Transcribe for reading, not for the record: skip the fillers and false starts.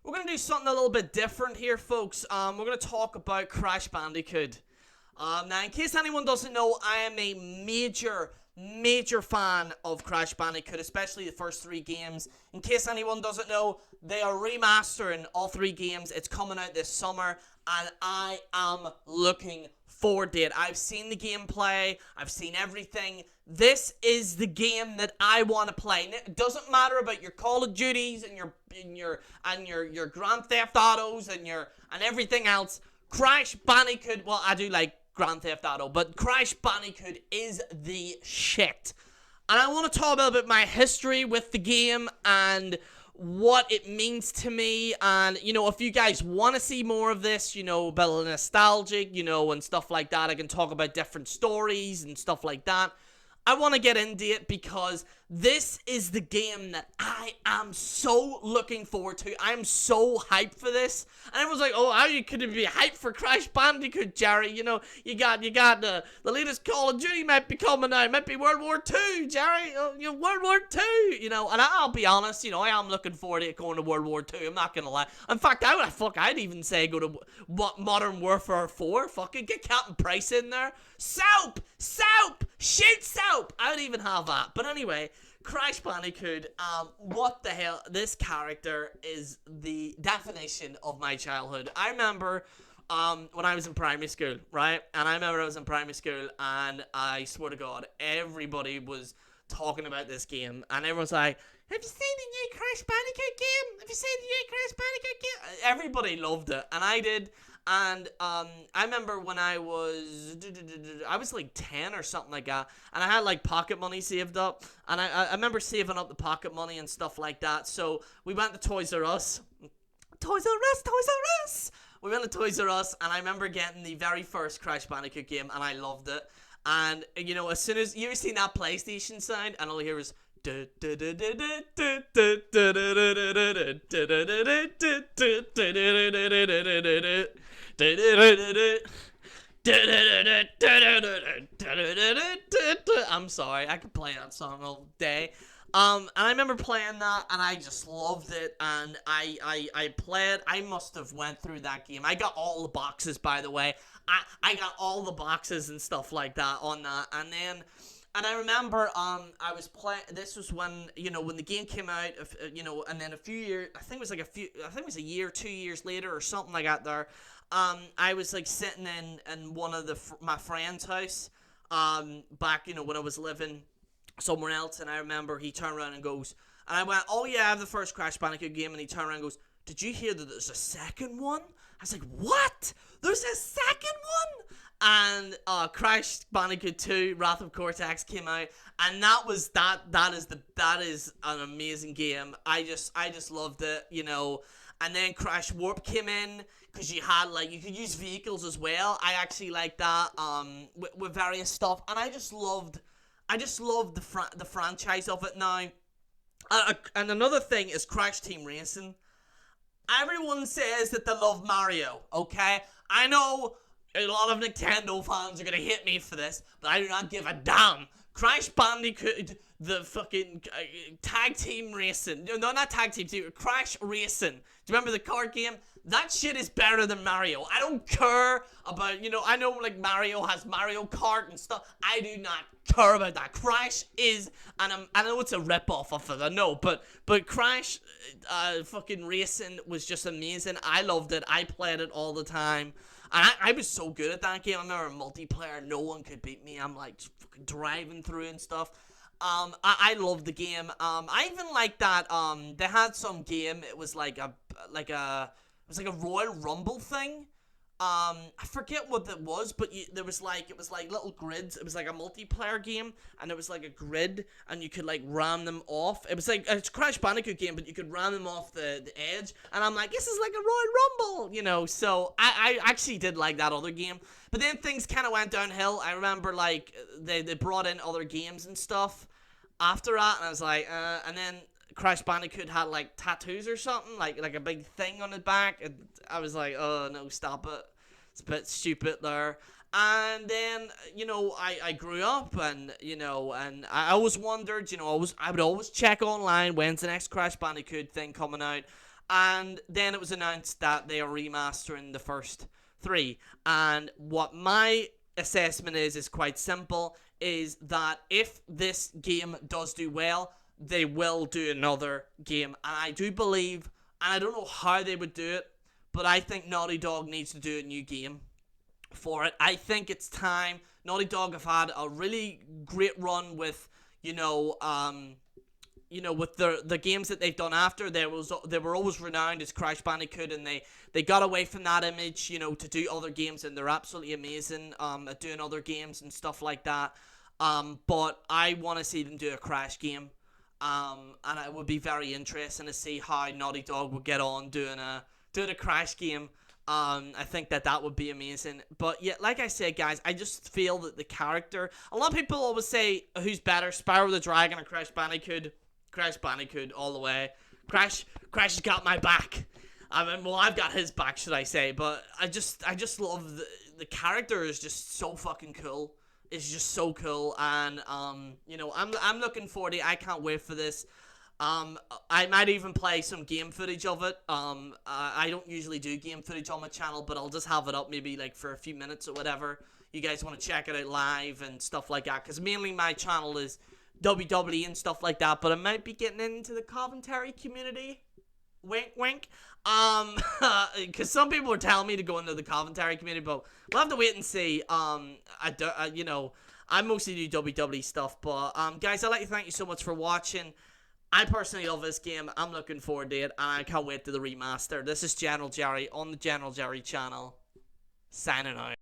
we're going to do something a little bit different here, folks. We're going to talk about Crash Bandicoot. Now, in case anyone doesn't know, I am a major fan of Crash Bandicoot, especially the first three games. In case anyone doesn't know, they are remastering all three games. It's coming out this summer, and I am looking forward to it. I've seen the gameplay. I've seen everything. This is the game that I want to play. And it doesn't matter about your Call of Duties and your Grand Theft Autos and everything else. Crash Bandicoot. Well, I do like Grand Theft Auto, but Crash Bandicoot is the shit. And I want to talk about my history with the game and what it means to me. And, if you guys want to see more of this, about nostalgic, and stuff like that, I can talk about different stories and stuff like that. I want to get into it because this is the game that I am so looking forward to. I'm so hyped for this. And everyone's like, oh, how could you be hyped for Crash Bandicoot, Jerry? You got the latest Call of Duty might be coming out. Might be World War II, Jerry. World War II, and I'll be honest, I am looking forward to going to World War II. I'm not going to lie. In fact, I'd even say go to Modern Warfare 4. Fucking get Captain Price in there. Soap! Shoot soap! I would even have that. But anyway, Crash Bandicoot, what the hell? This character is the definition of my childhood. I remember when I was in primary school, right? And I remember I was in primary school, and I swear to God, everybody was talking about this game. And everyone's like, have you seen the new Crash Bandicoot game? Have you seen the new Crash Bandicoot game? Everybody loved it, and I did. And I remember when I was like 10 or something like that, and I had like pocket money saved up, and I remember saving up the pocket money and stuff like that. So we went to Toys R Us. We went to Toys R Us, and I remember getting the very first Crash Bandicoot game, and I loved it. And as soon as you ever seen that PlayStation sound, and all you hear is I'm sorry, I could play that song all day. And I remember playing that, and I just loved it, and I played. I must have went through that game. I got all the boxes, by the way. I got all the boxes and stuff like that on that, and I remember, I was playing. This was when when the game came out, and then a few years. I think it was a year, 2 years later, or something like that. There, I was like sitting in one of my friend's house, back when I was living somewhere else, and I remember he turned around and goes, and I went, oh yeah, I have the first Crash Bandicoot game, and he turned around and goes, did you hear that there's a second one? I was like, what? There's a second one? And Crash Bandicoot 2 Wrath of Cortex came out, and that is an amazing game. I just loved it, And then Crash Warp came in, because you could use vehicles as well. I actually like that, with various stuff, and I just loved the franchise of it now. And another thing is Crash Team Racing. Everyone says that they love Mario, okay? I know a lot of Nintendo fans are gonna hit me for this, but I do not give a damn. Crash Bandicoot, the fucking tag team racing. No, not tag team, Crash Racing. Do you remember the card game? That shit is better than Mario. I don't care about, I know like Mario has Mario Kart and stuff. I do not care about that. Crash is, and I know it's a rip-off of it, I know, but Crash fucking Racing was just amazing. I loved it. I played it all the time. And I was so good at that game. I remember multiplayer, no one could beat me. I'm like fucking driving through and stuff. I loved the game. I even like that. They had some game. It was like a Royal Rumble thing. I forget what that was, but it was like little grids. It was like a multiplayer game, and it was like a grid, and you could like ram them off. It was like a Crash Bandicoot game, but you could ram them off the edge. And I'm like, this is like a Royal Rumble, So I actually did like that other game. But then things kind of went downhill. I remember like they brought in other games and stuff after that, and I was like, and then Crash Bandicoot had like tattoos or something, like a big thing on his back, and I was like, oh no, stop it, it's a bit stupid there. And then I grew up, and and I always wondered, I would always check online when's the next Crash Bandicoot thing coming out. and then it was announced that they are remastering the first three. And what my assessment is quite simple, is that if this game does do well, they will do another game. And I do believe, and I don't know how they would do it, but I think Naughty Dog needs to do a new game for it. I think it's time. Naughty Dog have had a really great run with, with the games that they've done after. They were always renowned as Crash Bandicoot, and they got away from that image, to do other games, and they're absolutely amazing at doing other games and stuff like that. But I want to see them do a Crash game, and it would be very interesting to see how Naughty Dog would get on doing a Crash game. I think that would be amazing. But yeah, like I said, guys, I just feel that the character. A lot of people always say, who's better, Spyro the Dragon or Crash Bandicoot? Crash Bandicoot all the way. Crash has got my back. I mean, well, I've got his back, should I say? But I just love the character is just so fucking cool. It's just so cool, and I'm looking forward to it. I can't wait for this. I might even play some game footage of it. I don't usually do game footage on my channel, but I'll just have it up maybe like for a few minutes or whatever. You guys want to check it out live and stuff like that, because mainly my channel is WWE and stuff like that, but I might be getting into the commentary community. Wink, wink. Because some people are telling me to go into the commentary community, but we'll have to wait and see. I mostly do WWE stuff, but guys, I'd like to thank you so much for watching. I personally love this game. I'm looking forward to it, and I can't wait to the remaster. This is General Jerry on the General Jerry channel, signing out.